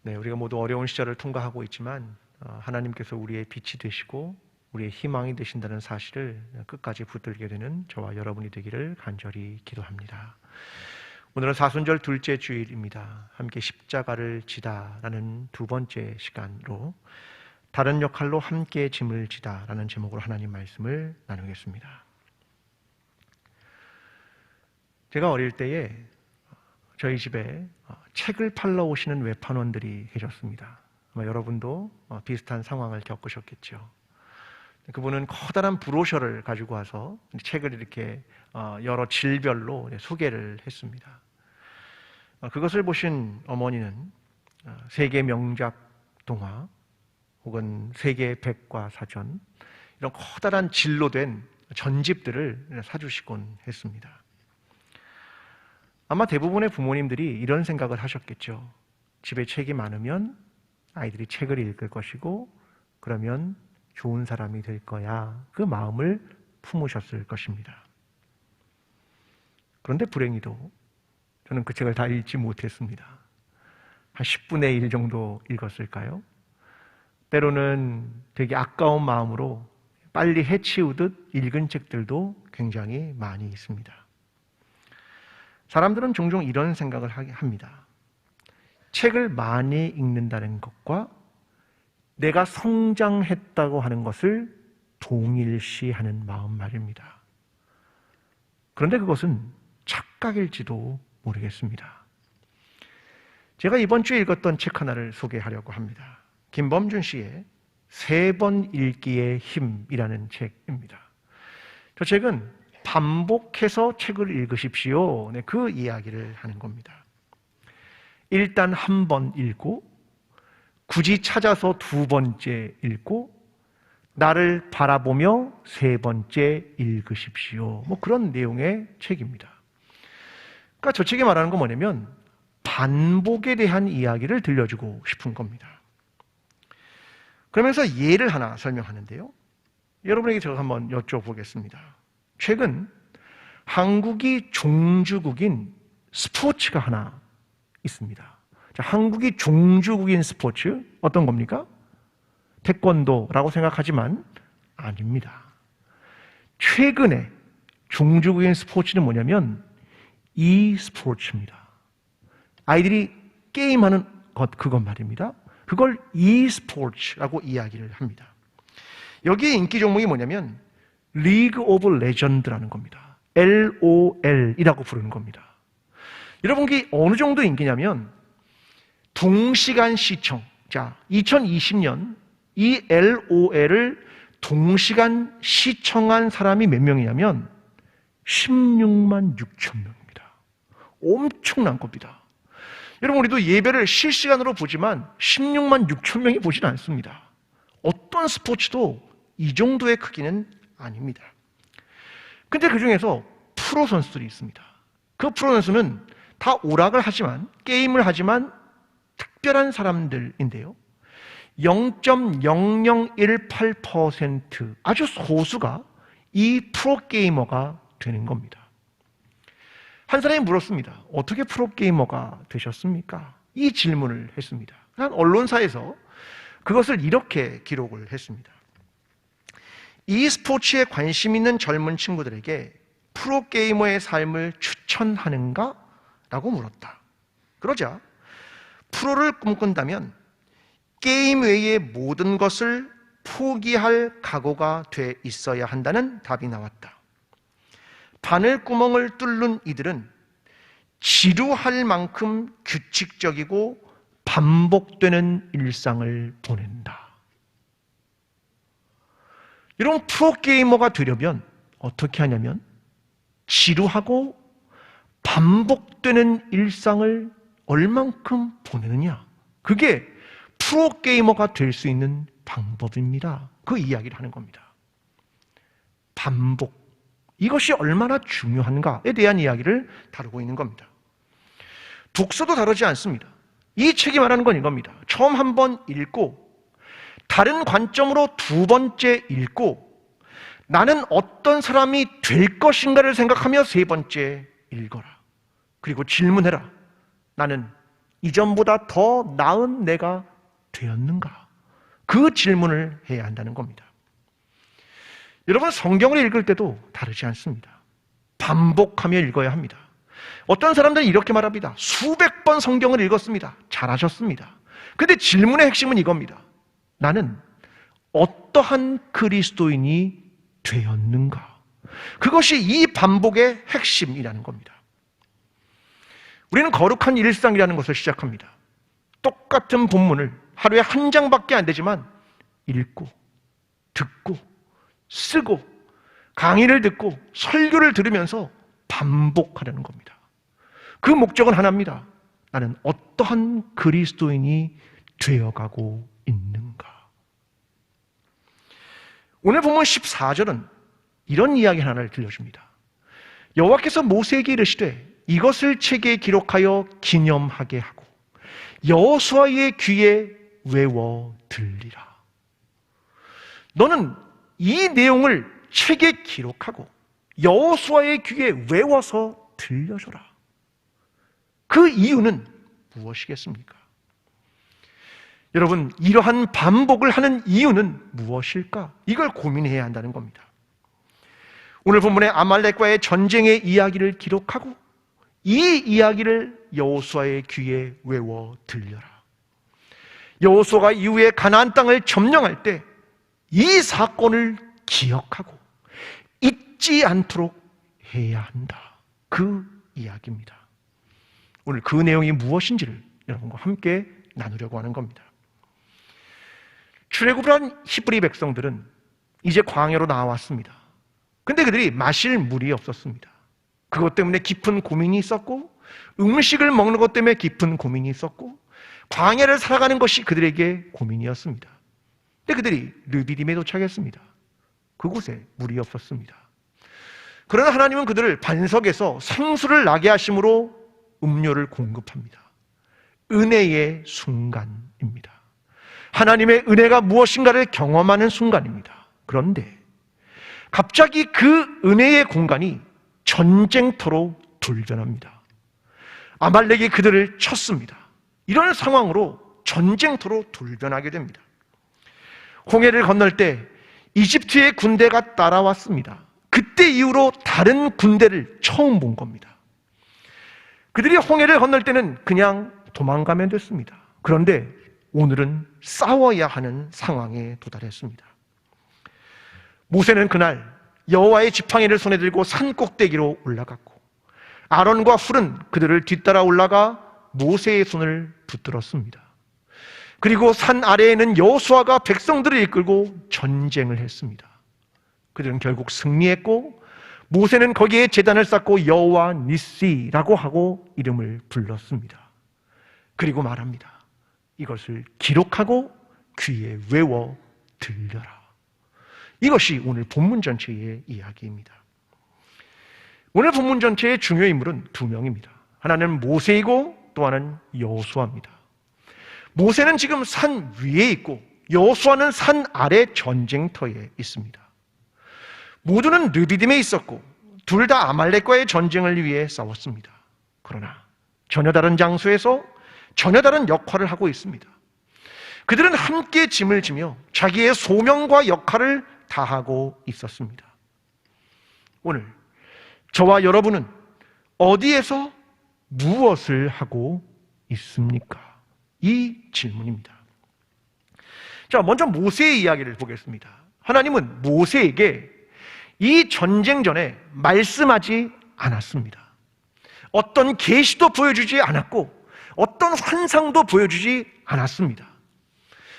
네, 우리가 모두 어려운 시절을 통과하고 있지만 하나님께서 우리의 빛이 되시고 우리의 희망이 되신다는 사실을 끝까지 붙들게 되는 저와 여러분이 되기를 간절히 기도합니다. 오늘은 사순절 둘째 주일입니다. 함께 십자가를 지다라는 두 번째 시간으로 다른 역할로 함께 짐을 지다라는 제목으로 하나님 말씀을 나누겠습니다. 제가 어릴 때에 저희 집에 책을 팔러 오시는 외판원들이 계셨습니다. 아마 여러분도 비슷한 상황을 겪으셨겠죠. 그분은 커다란 브로셔를 가지고 와서 책을 이렇게 여러 질별로 소개를 했습니다. 그것을 보신 어머니는 세계 명작 동화 혹은 세계 백과사전 이런 커다란 질로 된 전집들을 사주시곤 했습니다. 아마 대부분의 부모님들이 이런 생각을 하셨겠죠. 집에 책이 많으면 아이들이 책을 읽을 것이고 그러면 좋은 사람이 될 거야. 그 마음을 품으셨을 것입니다. 그런데 불행히도 저는 그 책을 다 읽지 못했습니다. 한 10분의 1 정도 읽었을까요? 때로는 되게 아까운 마음으로 빨리 해치우듯 읽은 책들도 굉장히 많이 있습니다. 사람들은 종종 이런 생각을 합니다. 책을 많이 읽는다는 것과 내가 성장했다고 하는 것을 동일시하는 마음 말입니다. 그런데 그것은 착각일지도 모르겠습니다. 제가 이번 주에 읽었던 책 하나를 소개하려고 합니다. 김범준 씨의 3번 읽기의 힘이라는 책입니다. 저 책은 반복해서 책을 읽으십시오. 네, 그 이야기를 하는 겁니다. 일단 한 번 읽고 굳이 찾아서 2번째 읽고 나를 바라보며 3번째 읽으십시오. 뭐 그런 내용의 책입니다. 그러니까 저 책이 말하는 건 뭐냐면 반복에 대한 이야기를 들려주고 싶은 겁니다. 그러면서 예를 하나 설명하는데요. 여러분에게 제가 한번 여쭤보겠습니다. 최근 한국이 종주국인 스포츠가 하나 있습니다. 자, 한국이 종주국인 스포츠 어떤 겁니까? 태권도라고 생각하지만 아닙니다. 최근에 종주국인 스포츠는 뭐냐면 e스포츠입니다. 아이들이 게임하는 그것 말입니다. 그걸 e스포츠라고 이야기를 합니다. 여기에 인기 종목이 뭐냐면 리그 오브 레전드라는 겁니다. LOL이라고 부르는 겁니다. 여러분, 이게 어느 정도 인기냐면 동시간 시청. 자, 2020년 이 LOL을 동시간 시청한 사람이 몇 명이냐면 16만 6천 명입니다. 엄청난 겁니다. 여러분, 우리도 예배를 실시간으로 보지만 16만 6천 명이 보지는 않습니다. 어떤 스포츠도 이 정도의 크기는 아닙니다. 근데 그 중에서 프로 선수들이 있습니다. 그 프로 선수는 다 오락을 하지만, 게임을 하지만 특별한 사람들인데요. 0.0018% 아주 소수가 이 프로게이머가 되는 겁니다. 한 사람이 물었습니다. 어떻게 프로게이머가 되셨습니까? 이 질문을 했습니다. 한 언론사에서 그것을 이렇게 기록을 했습니다. 이 스포츠에 관심 있는 젊은 친구들에게 프로게이머의 삶을 추천하는가? 라고 물었다. 그러자 프로를 꿈꾼다면 게임 외의 모든 것을 포기할 각오가 돼 있어야 한다는 답이 나왔다. 바늘구멍을 뚫는 이들은 지루할 만큼 규칙적이고 반복되는 일상을 보낸다. 이런 프로게이머가 되려면 어떻게 하냐면 지루하고 반복되는 일상을 얼만큼 보내느냐. 그게 프로게이머가 될 수 있는 방법입니다. 그 이야기를 하는 겁니다. 반복. 이것이 얼마나 중요한가에 대한 이야기를 다루고 있는 겁니다. 독서도 다르지 않습니다. 이 책이 말하는 건 이겁니다. 처음 한 번 읽고 다른 관점으로 2번째 읽고 나는 어떤 사람이 될 것인가를 생각하며 3번째 읽어라. 그리고 질문해라. 나는 이전보다 더 나은 내가 되었는가? 그 질문을 해야 한다는 겁니다. 여러분, 성경을 읽을 때도 다르지 않습니다. 반복하며 읽어야 합니다. 어떤 사람들은 이렇게 말합니다. 수백 번 성경을 읽었습니다. 잘하셨습니다. 근데 질문의 핵심은 이겁니다. 나는 어떠한 그리스도인이 되었는가? 그것이 이 반복의 핵심이라는 겁니다. 우리는 거룩한 일상이라는 것을 시작합니다. 똑같은 본문을 하루에 한 장밖에 안 되지만 읽고, 듣고, 쓰고, 강의를 듣고, 설교를 들으면서 반복하려는 겁니다. 그 목적은 하나입니다. 나는 어떠한 그리스도인이 되어가고 있는가? 오늘 본문 14절은 이런 이야기 하나를 들려줍니다. 여호와께서 모세에게 이르시되 이것을 책에 기록하여 기념하게 하고 여호수아의 귀에 외워 들리라. 너는 이 내용을 책에 기록하고 여호수아의 귀에 외워서 들려줘라. 그 이유는 무엇이겠습니까? 여러분, 이러한 반복을 하는 이유는 무엇일까? 이걸 고민해야 한다는 겁니다. 오늘 본문의 아말렉과의 전쟁의 이야기를 기록하고 이 이야기를 여호수아의 귀에 외워 들려라. 여호수아가 이후에 가나안 땅을 점령할 때 이 사건을 기억하고 잊지 않도록 해야 한다. 그 이야기입니다. 오늘 그 내용이 무엇인지를 여러분과 함께 나누려고 하는 겁니다. 출애굽을 한 히브리 백성들은 이제 광야로 나왔습니다. 근데 그들이 마실 물이 없었습니다. 그것 때문에 깊은 고민이 있었고, 음식을 먹는 것 때문에 깊은 고민이 있었고, 광야를 살아가는 것이 그들에게 고민이었습니다. 근데 그들이 르비딤에 도착했습니다. 그곳에 물이 없었습니다. 그러나 하나님은 그들을 반석에서 생수를 나게 하심으로 음료를 공급합니다. 은혜의 순간입니다. 하나님의 은혜가 무엇인가를 경험하는 순간입니다. 그런데 갑자기 그 은혜의 공간이 전쟁터로 돌변합니다. 아말렉이 그들을 쳤습니다. 이런 상황으로 전쟁터로 돌변하게 됩니다. 홍해를 건널 때 이집트의 군대가 따라왔습니다. 그때 이후로 다른 군대를 처음 본 겁니다. 그들이 홍해를 건널 때는 그냥 도망가면 됐습니다. 그런데 오늘은 싸워야 하는 상황에 도달했습니다. 모세는 그날 여호와의 지팡이를 손에 들고 산 꼭대기로 올라갔고 아론과 훌은 그들을 뒤따라 올라가 모세의 손을 붙들었습니다. 그리고 산 아래에는 여호수아가 백성들을 이끌고 전쟁을 했습니다. 그들은 결국 승리했고 모세는 거기에 제단을 쌓고 여호와 니시라고 하고 이름을 불렀습니다. 그리고 말합니다. 이것을 기록하고 귀에 외워 들려라. 이것이 오늘 본문 전체의 이야기입니다. 오늘 본문 전체의 중요 인물은 두 명입니다. 하나는 모세이고 또 하나는 여호수아입니다. 모세는 지금 산 위에 있고 여호수아는 산 아래 전쟁터에 있습니다. 모두는 르비딤에 있었고 둘 다 아말렉과의 전쟁을 위해 싸웠습니다. 그러나 전혀 다른 장소에서 전혀 다른 역할을 하고 있습니다. 그들은 함께 짐을 지며 자기의 소명과 역할을 다하고 있었습니다. 오늘 저와 여러분은 어디에서 무엇을 하고 있습니까? 이 질문입니다. 자, 먼저 모세의 이야기를 보겠습니다. 하나님은 모세에게 이 전쟁 전에 말씀하지 않았습니다. 어떤 계시도 보여주지 않았고 어떤 환상도 보여주지 않았습니다.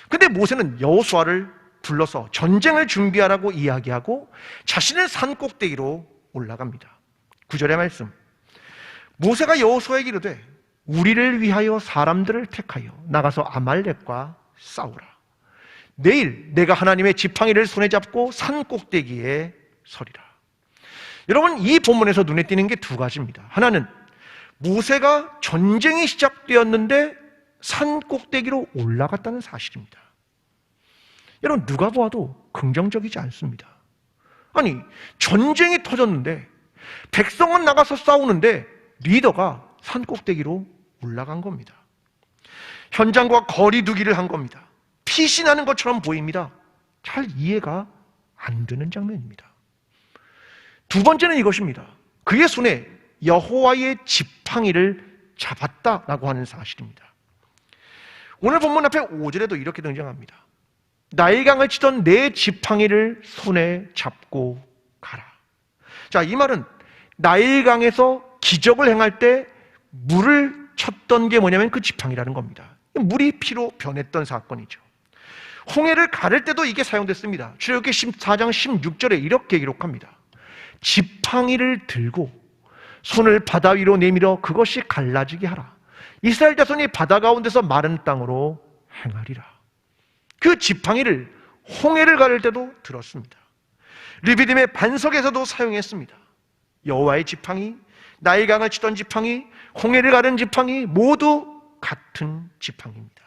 근데 모세는 여호수아를 불러서 전쟁을 준비하라고 이야기하고 자신은 산 꼭대기로 올라갑니다. 9절의 말씀. 모세가 여호수아에게 이르되 우리를 위하여 사람들을 택하여 나가서 아말렉과 싸우라. 내일 내가 하나님의 지팡이를 손에 잡고 산 꼭대기에 서리라. 여러분, 이 본문에서 눈에 띄는 게 두 가지입니다. 하나는 모세가 전쟁이 시작되었는데 산 꼭대기로 올라갔다는 사실입니다. 여러분, 누가 보아도 긍정적이지 않습니다. 아니, 전쟁이 터졌는데 백성은 나가서 싸우는데 리더가 산 꼭대기로 올라간 겁니다. 현장과 거리두기를 한 겁니다. 피신하는 것처럼 보입니다. 잘 이해가 안 되는 장면입니다. 두 번째는 이것입니다. 그의 손에 여호와의 지팡이를 잡았다라고 하는 사실입니다. 오늘 본문 앞에 5절에도 이렇게 등장합니다. 나일강을 치던 내 지팡이를 손에 잡고 가라. 자, 이 말은 나일강에서 기적을 행할 때 물을 쳤던 게 뭐냐면 그 지팡이라는 겁니다. 물이 피로 변했던 사건이죠. 홍해를 가를 때도 이게 사용됐습니다. 출애굽기 14장 16절에 이렇게 기록합니다. 지팡이를 들고 손을 바다 위로 내밀어 그것이 갈라지게 하라. 이스라엘 자손이 바다 가운데서 마른 땅으로 행하리라. 그 지팡이를 홍해를 가를 때도 들었습니다. 르비딤의 반석에서도 사용했습니다. 여호와의 지팡이, 나일강을 치던 지팡이, 홍해를 가른 지팡이 모두 같은 지팡이입니다.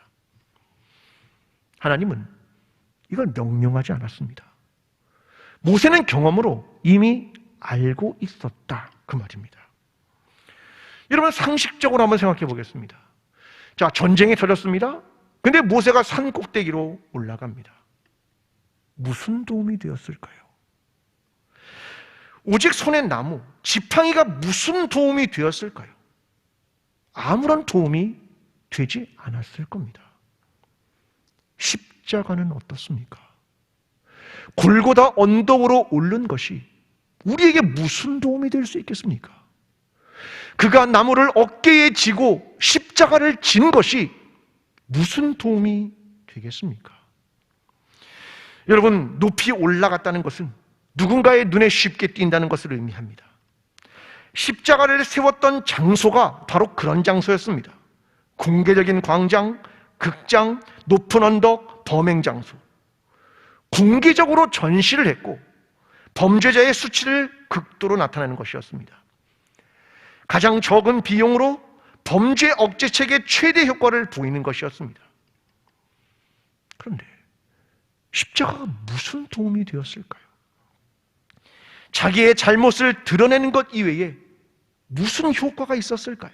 하나님은 이걸 명령하지 않았습니다. 모세는 경험으로 이미 알고 있었다, 그 말입니다. 여러분, 상식적으로 한번 생각해 보겠습니다. 자, 전쟁이 터졌습니다. 근데 모세가 산 꼭대기로 올라갑니다. 무슨 도움이 되었을까요? 오직 손에 나무, 지팡이가 무슨 도움이 되었을까요? 아무런 도움이 되지 않았을 겁니다. 십자가는 어떻습니까? 골고다 언덕으로 오른 것이 우리에게 무슨 도움이 될 수 있겠습니까? 그가 나무를 어깨에 지고 십자가를 진 것이 무슨 도움이 되겠습니까? 여러분, 높이 올라갔다는 것은 누군가의 눈에 쉽게 띈다는 것을 의미합니다. 십자가를 세웠던 장소가 바로 그런 장소였습니다. 공개적인 광장, 극장, 높은 언덕, 범행 장소. 공개적으로 전시를 했고 범죄자의 수치를 극도로 나타내는 것이었습니다. 가장 적은 비용으로 범죄 억제책의 최대 효과를 보이는 것이었습니다. 그런데 십자가가 무슨 도움이 되었을까요? 자기의 잘못을 드러내는 것 이외에 무슨 효과가 있었을까요?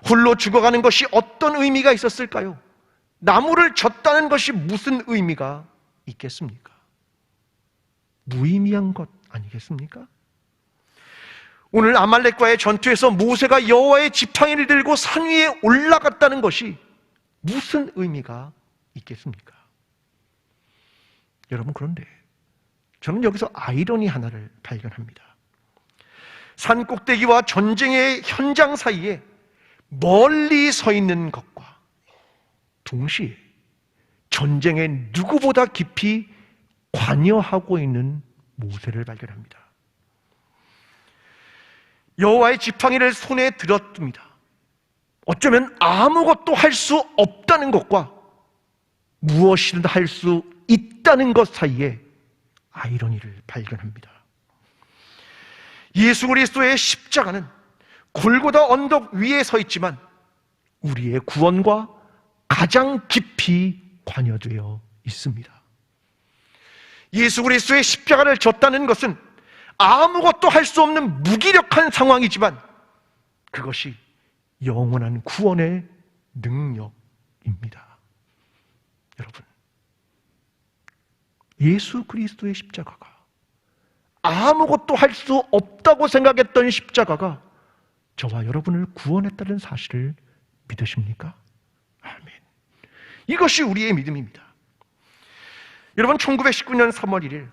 홀로 죽어가는 것이 어떤 의미가 있었을까요? 나무를 졌다는 것이 무슨 의미가 있겠습니까? 무의미한 것 아니겠습니까? 오늘 아말렉과의 전투에서 모세가 여호와의 지팡이를 들고 산 위에 올라갔다는 것이 무슨 의미가 있겠습니까? 여러분, 그런데 저는 여기서 아이러니 하나를 발견합니다. 산 꼭대기와 전쟁의 현장 사이에 멀리 서 있는 것과 동시에 전쟁에 누구보다 깊이 관여하고 있는 모세를 발견합니다. 여호와의 지팡이를 손에 들었습니다. 어쩌면 아무것도 할 수 없다는 것과 무엇이든 할 수 있다는 것 사이에 아이러니를 발견합니다. 예수 그리스도의 십자가는 골고다 언덕 위에 서 있지만 우리의 구원과 가장 깊이 관여되어 있습니다. 예수 그리스도의 십자가를 졌다는 것은 아무것도 할 수 없는 무기력한 상황이지만 그것이 영원한 구원의 능력입니다. 여러분, 예수 그리스도의 십자가가 아무것도 할 수 없다고 생각했던 십자가가 저와 여러분을 구원했다는 사실을 믿으십니까? 아멘. 이것이 우리의 믿음입니다. 여러분, 1919년 3월 1일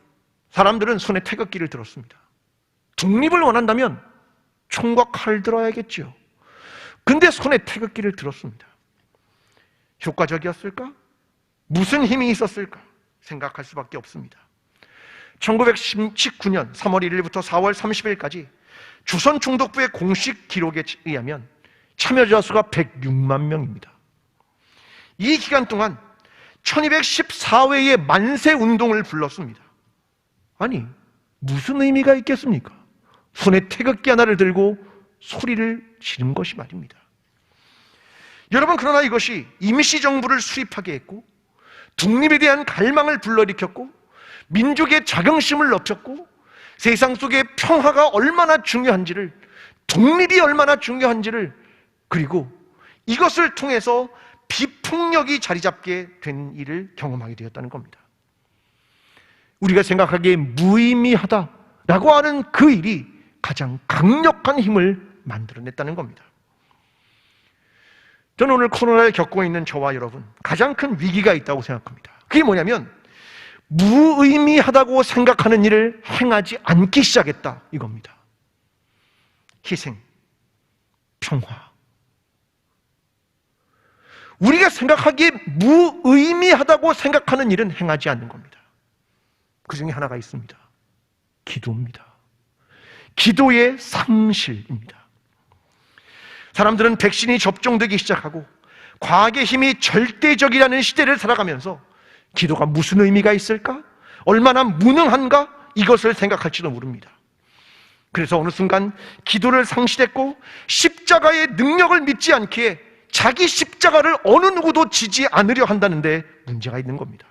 사람들은 손에 태극기를 들었습니다. 독립을 원한다면 총과 칼을 들어야겠죠. 근데 손에 태극기를 들었습니다. 효과적이었을까? 무슨 힘이 있었을까? 생각할 수밖에 없습니다. 1919년 3월 1일부터 4월 30일까지 조선 총독부의 공식 기록에 의하면 참여자 수가 106만 명입니다. 이 기간 동안 1214회의 만세 운동을 불렀습니다. 아니, 무슨 의미가 있겠습니까? 손에 태극기 하나를 들고 소리를 지른 것이 말입니다. 여러분, 그러나 이것이 임시정부를 수립하게 했고 독립에 대한 갈망을 불러일으켰고 민족의 자긍심을 높였고 세상 속의 평화가 얼마나 중요한지를, 독립이 얼마나 중요한지를, 그리고 이것을 통해서 폭력이 자리 잡게 된 일을 경험하게 되었다는 겁니다. 우리가 생각하기에 무의미하다라고 하는 그 일이 가장 강력한 힘을 만들어냈다는 겁니다. 저는 오늘 코로나를 겪고 있는 저와 여러분, 가장 큰 위기가 있다고 생각합니다. 그게 뭐냐면 무의미하다고 생각하는 일을 행하지 않기 시작했다, 이겁니다. 희생, 평화. 우리가 생각하기에 무의미하다고 생각하는 일은 행하지 않는 겁니다. 그 중에 하나가 있습니다. 기도입니다. 기도의 상실입니다. 사람들은 백신이 접종되기 시작하고 과학의 힘이 절대적이라는 시대를 살아가면서 기도가 무슨 의미가 있을까? 얼마나 무능한가? 이것을 생각할지도 모릅니다. 그래서 어느 순간 기도를 상실했고 십자가의 능력을 믿지 않기에 자기 십자가를 어느 누구도 지지 않으려 한다는데 문제가 있는 겁니다.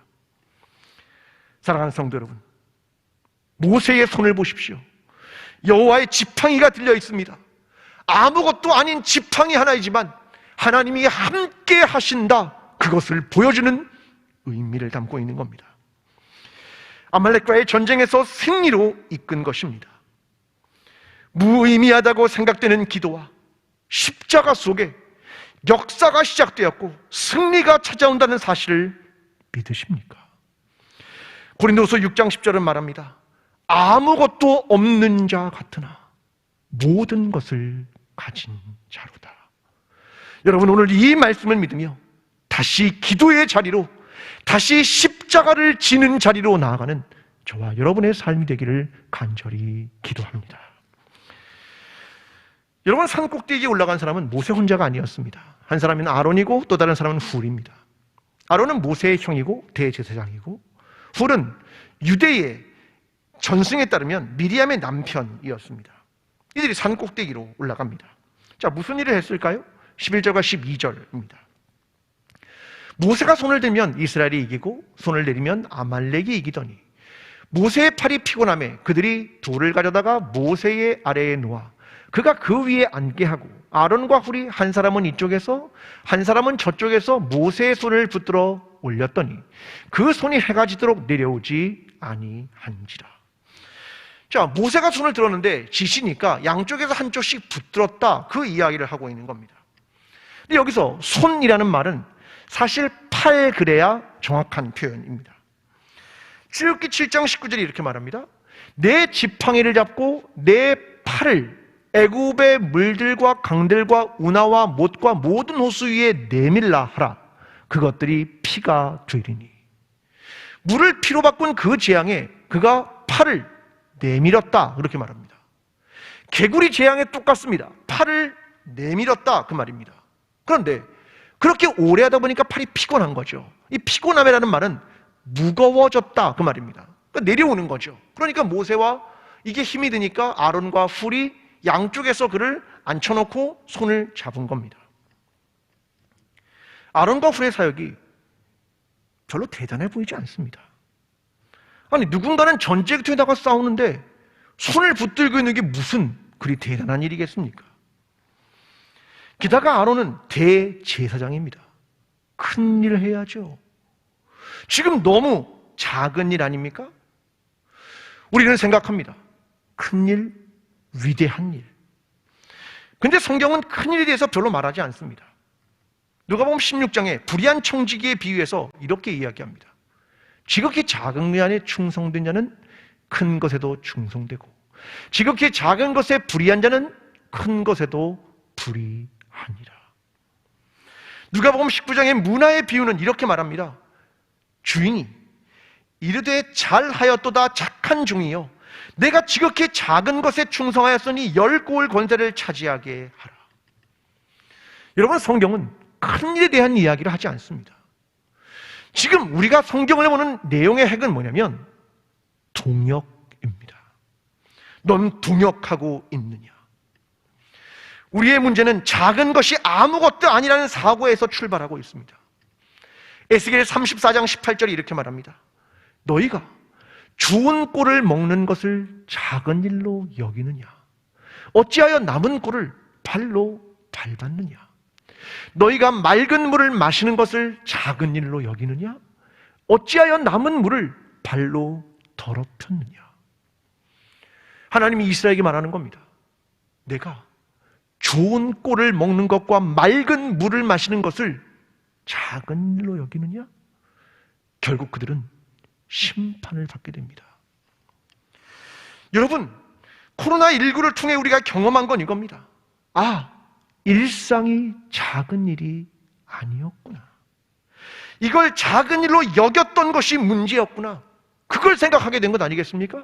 사랑하는 성도 여러분, 모세의 손을 보십시오. 여호와의 지팡이가 들려 있습니다. 아무것도 아닌 지팡이 하나이지만 하나님이 함께 하신다, 그것을 보여주는 의미를 담고 있는 겁니다. 아말렉과의 전쟁에서 승리로 이끈 것입니다. 무의미하다고 생각되는 기도와 십자가 속에 역사가 시작되었고 승리가 찾아온다는 사실을 믿으십니까? 고린도서 6장 10절은 말합니다. 아무것도 없는 자 같으나 모든 것을 가진 자로다. 여러분, 오늘 이 말씀을 믿으며 다시 기도의 자리로, 다시 십자가를 지는 자리로 나아가는 저와 여러분의 삶이 되기를 간절히 기도합니다. 여러분, 산 꼭대기에 올라간 사람은 모세 혼자가 아니었습니다. 한 사람은 아론이고 또 다른 사람은 훌입니다. 아론은 모세의 형이고 대제사장이고, 훌은 유대의 전승에 따르면 미리암의 남편이었습니다. 이들이 산 꼭대기로 올라갑니다. 자, 무슨 일을 했을까요? 11절과 12절입니다. 모세가 손을 들면 이스라엘이 이기고 손을 내리면 아말렉이 이기더니 모세의 팔이 피곤함에 그들이 돌을 가져다가 모세의 아래에 놓아 그가 그 위에 앉게 하고 아론과 훌이 한 사람은 이쪽에서 한 사람은 저쪽에서 모세의 손을 붙들어 올렸더니 그 손이 해가 지도록 내려오지 아니한지라. 자, 모세가 손을 들었는데 지시니까 양쪽에서 한쪽씩 붙들었다, 그 이야기를 하고 있는 겁니다. 근데 여기서 손이라는 말은 사실 팔, 그래야 정확한 표현입니다. 출애굽기 7장 19절이 이렇게 말합니다. 내 지팡이를 잡고 내 팔을 애굽의 물들과 강들과 운하와 못과 모든 호수 위에 내밀라 하라. 그것들이 피가 되리니. 물을 피로 바꾼 그 재앙에 그가 팔을 내밀었다, 그렇게 말합니다. 개구리 재앙에 똑같습니다. 팔을 내밀었다, 그 말입니다. 그런데 그렇게 오래 하다 보니까 팔이 피곤한 거죠. 이 피곤함이라는 말은 무거워졌다, 그 말입니다. 그러니까 내려오는 거죠. 그러니까 모세와 이게 힘이 드니까 아론과 훌이 양쪽에서 그를 앉혀놓고 손을 잡은 겁니다. 아론과 훌의 사역이 별로 대단해 보이지 않습니다. 아니, 누군가는 전쟁터에 나가 싸우는데 손을 붙들고 있는 게 무슨 그리 대단한 일이겠습니까? 게다가 아론은 대제사장입니다. 큰 일을 해야죠. 지금 너무 작은 일 아닙니까? 우리는 생각합니다. 큰 일, 위대한 일. 근데 성경은 큰 일에 대해서 별로 말하지 않습니다. 누가복음 16장에 불의한 청지기에 비유해서 이렇게 이야기합니다. 지극히 작은 것 안에 충성된 자는 큰 것에도 충성되고 지극히 작은 것에 불의한 자는 큰 것에도 불의하니라. 누가복음 19장의 문화의 비유는 이렇게 말합니다. 주인이 이르되 잘하였도다 착한 종이여, 내가 지극히 작은 것에 충성하였으니 10고을 권세를 차지하게 하라. 여러분, 성경은 큰 일에 대한 이야기를 하지 않습니다. 지금 우리가 성경을 보는 내용의 핵은 뭐냐면 동역입니다. 넌 동역하고 있느냐? 우리의 문제는 작은 것이 아무것도 아니라는 사고에서 출발하고 있습니다. 에스겔 34장 18절이 이렇게 말합니다. 너희가 좋은 꼴을 먹는 것을 작은 일로 여기느냐? 어찌하여 남은 꼴을 발로 밟았느냐? 너희가 맑은 물을 마시는 것을 작은 일로 여기느냐? 어찌하여 남은 물을 발로 더럽혔느냐? 하나님이 이스라엘에게 말하는 겁니다. 내가 좋은 꼴을 먹는 것과 맑은 물을 마시는 것을 작은 일로 여기느냐? 결국 그들은 심판을 받게 됩니다. 여러분, 코로나19를 통해 우리가 경험한 건 이겁니다. 아, 일상이 작은 일이 아니었구나. 이걸 작은 일로 여겼던 것이 문제였구나. 그걸 생각하게 된 것 아니겠습니까?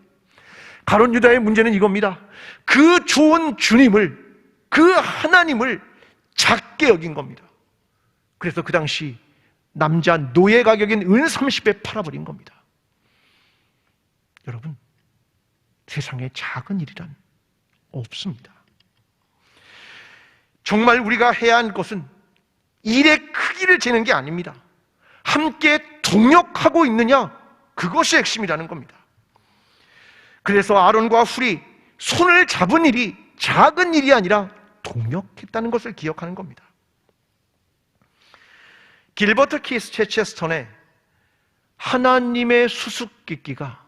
가룟 유다의 문제는 이겁니다. 그 좋은 주님을, 그 하나님을 작게 여긴 겁니다. 그래서 그 당시 남자 노예 가격인 은 30에 팔아버린 겁니다. 여러분, 세상에 작은 일이란 없습니다. 정말 우리가 해야 하는 것은 일의 크기를 재는 게 아닙니다. 함께 동역하고 있느냐, 그것이 핵심이라는 겁니다. 그래서 아론과 훌이 손을 잡은 일이 작은 일이 아니라 동역했다는 것을 기억하는 겁니다. 길버트 키스 체체스턴의 하나님의 수수께끼가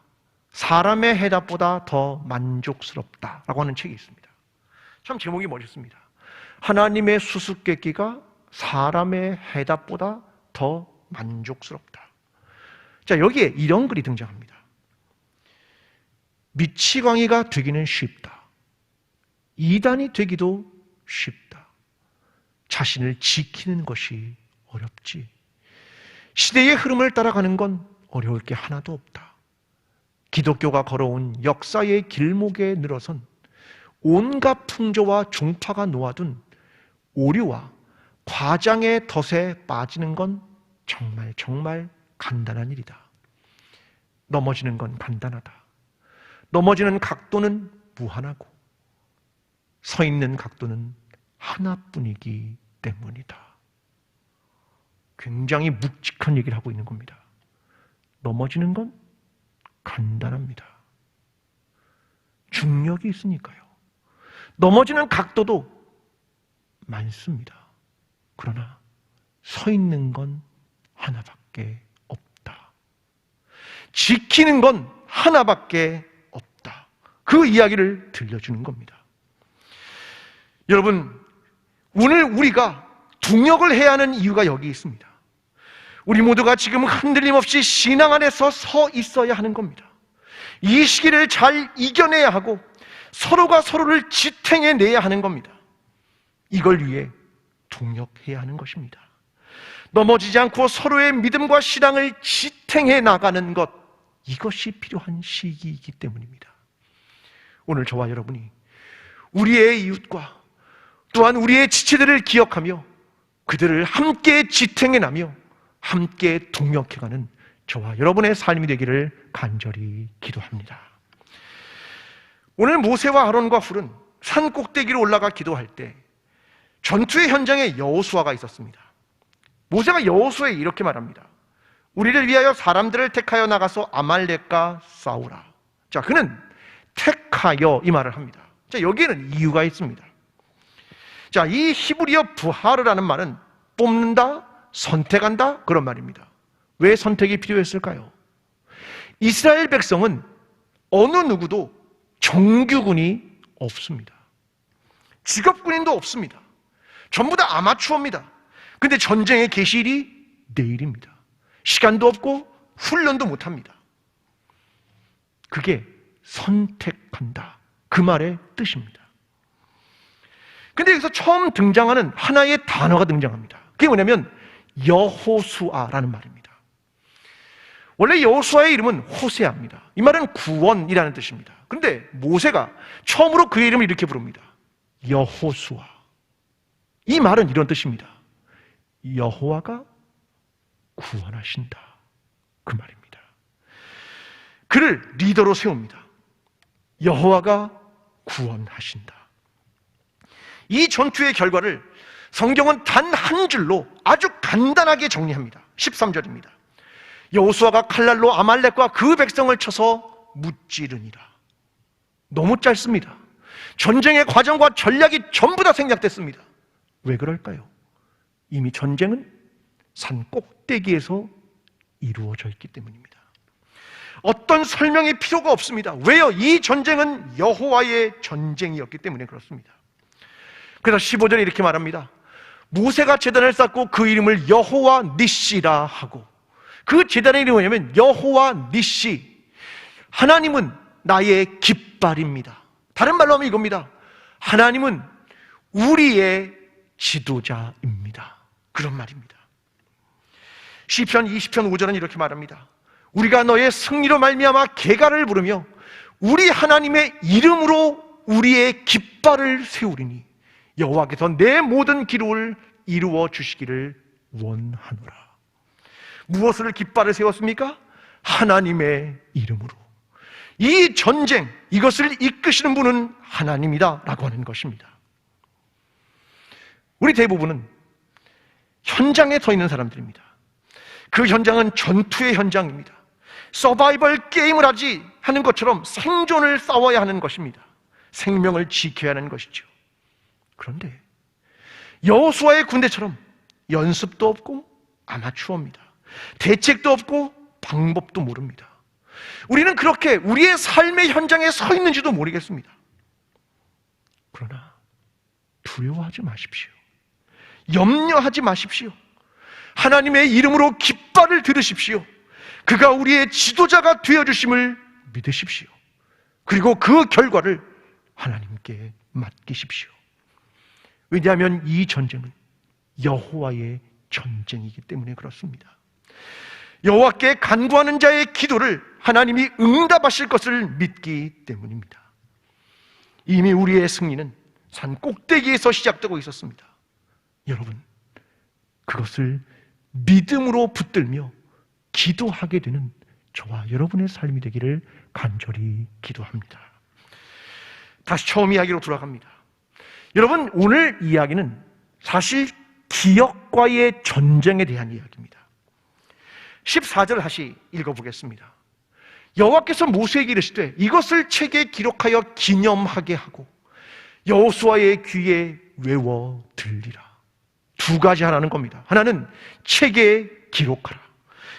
사람의 해답보다 더 만족스럽다라고 하는 책이 있습니다. 참 제목이 멋있습니다. 하나님의 수수께끼가 사람의 해답보다 더 만족스럽다. 자, 여기에 이런 글이 등장합니다. 미치광이가 되기는 쉽다. 이단이 되기도 쉽다. 자신을 지키는 것이 어렵지. 시대의 흐름을 따라가는 건 어려울 게 하나도 없다. 기독교가 걸어온 역사의 길목에 늘어선 온갖 풍조와 종파가 놓아둔 오류와 과장의 덫에 빠지는 건 정말 간단한 일이다. 넘어지는 건 간단하다. 넘어지는 각도는 무한하고 서 있는 각도는 하나뿐이기 때문이다. 굉장히 묵직한 얘기를 하고 있는 겁니다. 넘어지는 건 간단합니다. 중력이 있으니까요. 넘어지는 각도도 많습니다. 그러나 서 있는 건 하나밖에 없다. 지키는 건 하나밖에 없다. 그 이야기를 들려주는 겁니다. 여러분, 오늘 우리가 동역을 해야 하는 이유가 여기 있습니다. 우리 모두가 지금 흔들림 없이 신앙 안에서 서 있어야 하는 겁니다. 이 시기를 잘 이겨내야 하고 서로가 서로를 지탱해내야 하는 겁니다. 이걸 위해 동역해야 하는 것입니다. 넘어지지 않고 서로의 믿음과 신앙을 지탱해 나가는 것, 이것이 필요한 시기이기 때문입니다. 오늘 저와 여러분이 우리의 이웃과 또한 우리의 지체들을 기억하며 그들을 함께 지탱해 나며 함께 동역해가는 저와 여러분의 삶이 되기를 간절히 기도합니다. 오늘 모세와 아론과 훌은 산 꼭대기로 올라가 기도할 때 전투의 현장에 여호수아가 있었습니다. 모세가 여호수아에게 이렇게 말합니다. 우리를 위하여 사람들을 택하여 나가서 아말렉과 싸우라. 자, 그는 택하여 이 말을 합니다. 자, 여기에는 이유가 있습니다. 자, 이 히브리어 부하르라는 말은 뽑는다, 선택한다, 그런 말입니다. 왜 선택이 필요했을까요? 이스라엘 백성은 어느 누구도 정규군이 없습니다. 직업군인도 없습니다. 전부 다 아마추어입니다. 근데 전쟁의 개시일이 내일입니다. 시간도 없고 훈련도 못합니다. 그게 선택한다, 그 말의 뜻입니다. 근데 여기서 처음 등장하는 하나의 단어가 등장합니다. 그게 뭐냐면 여호수아라는 말입니다. 원래 여호수아의 이름은 호세아입니다. 이 말은 구원이라는 뜻입니다. 그런데 모세가 처음으로 그의 이름을 이렇게 부릅니다. 여호수아. 이 말은 이런 뜻입니다. 여호와가 구원하신다, 그 말입니다. 그를 리더로 세웁니다. 여호와가 구원하신다. 이 전투의 결과를 성경은 단 한 줄로 아주 간단하게 정리합니다. 13절입니다. 여호수아가 칼날로 아말렉과 그 백성을 쳐서 무찌르니라. 너무 짧습니다. 전쟁의 과정과 전략이 전부 다 생략됐습니다. 왜 그럴까요? 이미 전쟁은 산 꼭대기에서 이루어져 있기 때문입니다. 어떤 설명이 필요가 없습니다. 왜요? 이 전쟁은 여호와의 전쟁이었기 때문에 그렇습니다. 그래서 15절에 이렇게 말합니다. 모세가 제단을 쌓고 그 이름을 여호와 니시라 하고, 그 제단의 이름이 뭐냐면 여호와 니시, 하나님은 나의 깃발입니다. 다른 말로 하면 이겁니다. 하나님은 우리의 지도자입니다. 그런 말입니다. 시편 20편 5절은 이렇게 말합니다. 우리가 너의 승리로 말미암아 계가를 부르며 우리 하나님의 이름으로 우리의 깃발을 세우리니 여호와께서 내 모든 기록을 이루어 주시기를 원하노라. 무엇을 깃발을 세웠습니까? 하나님의 이름으로. 이 전쟁, 이것을 이끄시는 분은 하나님이다 라고 하는 것입니다. 우리 대부분은 현장에 서 있는 사람들입니다. 그 현장은 전투의 현장입니다. 서바이벌 게임을 하는 것처럼 생존을 싸워야 하는 것입니다. 생명을 지켜야 하는 것이죠. 그런데 여호수아의 군대처럼 연습도 없고 아마추어입니다. 대책도 없고 방법도 모릅니다. 우리는 그렇게 우리의 삶의 현장에 서 있는지도 모르겠습니다. 그러나 두려워하지 마십시오. 염려하지 마십시오. 하나님의 이름으로 깃발을 들으십시오. 그가 우리의 지도자가 되어주심을 믿으십시오. 그리고 그 결과를 하나님께 맡기십시오. 왜냐하면 이 전쟁은 여호와의 전쟁이기 때문에 그렇습니다. 여호와께 간구하는 자의 기도를 하나님이 응답하실 것을 믿기 때문입니다. 이미 우리의 승리는 산 꼭대기에서 시작되고 있었습니다. 여러분, 그것을 믿음으로 붙들며 기도하게 되는 저와 여러분의 삶이 되기를 간절히 기도합니다. 다시 처음 이야기로 돌아갑니다. 여러분, 오늘 이야기는 사실 기억과의 전쟁에 대한 이야기입니다. 14절 다시 읽어보겠습니다. 여호와께서 모세에게 이르시되 이것을 책에 기록하여 기념하게 하고 여호수아의 귀에 외워 들리라. 두 가지 하나는 겁니다. 하나는 책에 기록하라.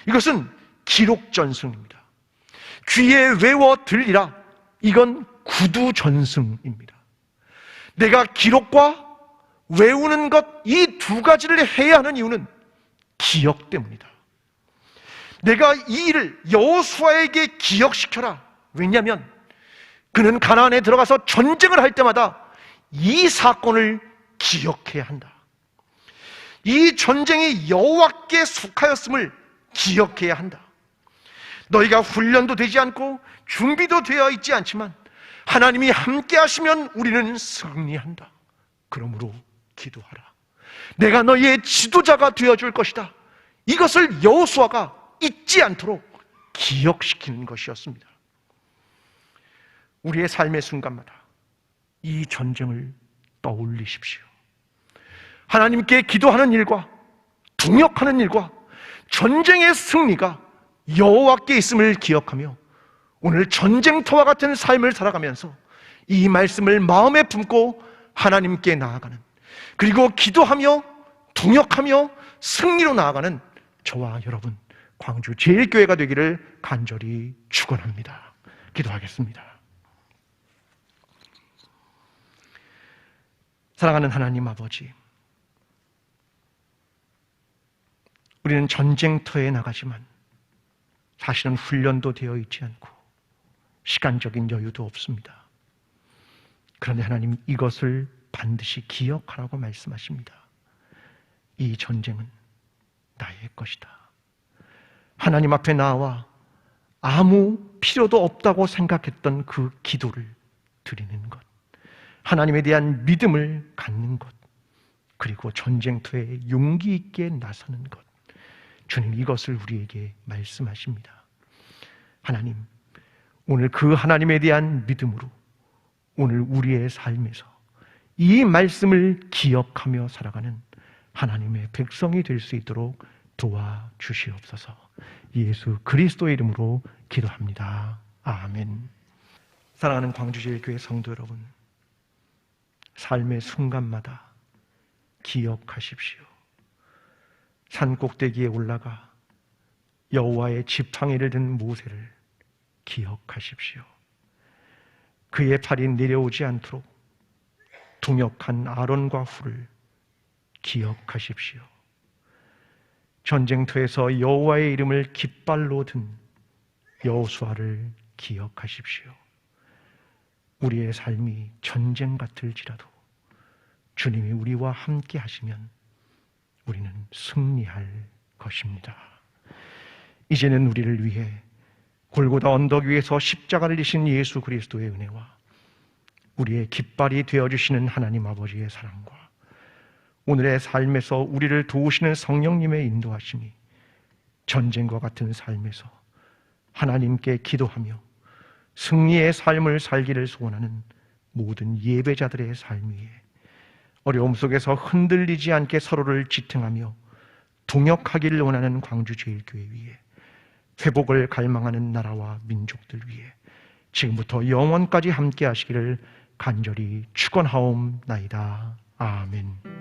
이것은 기록 전승입니다. 귀에 외워 들리라. 이건 구두 전승입니다. 내가 기록과 외우는 것, 이 두 가지를 해야 하는 이유는 기억 때문이다. 내가 이 일을 여호수아에게 기억시켜라. 왜냐하면 그는 가나안에 들어가서 전쟁을 할 때마다 이 사건을 기억해야 한다. 이 전쟁이 여호와께 속하였음을 기억해야 한다. 너희가 훈련도 되지 않고 준비도 되어 있지 않지만 하나님이 함께 하시면 우리는 승리한다. 그러므로 기도하라. 내가 너희의 지도자가 되어줄 것이다. 이것을 여호수아가 잊지 않도록 기억시키는 것이었습니다. 우리의 삶의 순간마다 이 전쟁을 떠올리십시오. 하나님께 기도하는 일과 동역하는 일과 전쟁의 승리가 여호와께 있음을 기억하며 오늘 전쟁터와 같은 삶을 살아가면서 이 말씀을 마음에 품고 하나님께 나아가는, 그리고 기도하며 동역하며 승리로 나아가는 저와 여러분 광주 제일교회가 되기를 간절히 축원합니다. 기도하겠습니다. 사랑하는 하나님 아버지, 우리는 전쟁터에 나가지만 사실은 훈련도 되어 있지 않고 시간적인 여유도 없습니다. 그런데 하나님, 이것을 반드시 기억하라고 말씀하십니다. 이 전쟁은 나의 것이다. 하나님 앞에 나와 아무 필요도 없다고 생각했던 그 기도를 드리는 것, 하나님에 대한 믿음을 갖는 것, 그리고 전쟁터에 용기 있게 나서는 것, 주님, 이것을 우리에게 말씀하십니다. 하나님, 오늘 그 하나님에 대한 믿음으로 오늘 우리의 삶에서 이 말씀을 기억하며 살아가는 하나님의 백성이 될 수 있도록 도와주시옵소서. 예수 그리스도의 이름으로 기도합니다. 아멘. 사랑하는 광주제일교회 성도 여러분, 삶의 순간마다 기억하십시오. 산 꼭대기에 올라가 여호와의 지팡이를 든 모세를 기억하십시오. 그의 팔이 내려오지 않도록 동역한 아론과 훌을 기억하십시오. 전쟁터에서 여호와의 이름을 깃발로 든 여호수아를 기억하십시오. 우리의 삶이 전쟁 같을지라도 주님이 우리와 함께 하시면 우리는 승리할 것입니다. 이제는 우리를 위해 골고다 언덕 위에서 십자가를 지신 예수 그리스도의 은혜와 우리의 깃발이 되어주시는 하나님 아버지의 사랑과 오늘의 삶에서 우리를 도우시는 성령님의 인도하심이 전쟁과 같은 삶에서 하나님께 기도하며 승리의 삶을 살기를 소원하는 모든 예배자들의 삶 위에 어려움 속에서 흔들리지 않게 서로를 지탱하며 동역하기를 원하는 광주제일교회 위에 회복을 갈망하는 나라와 민족들 위에 지금부터 영원까지 함께 하시기를 간절히 축원하옵나이다. 아멘.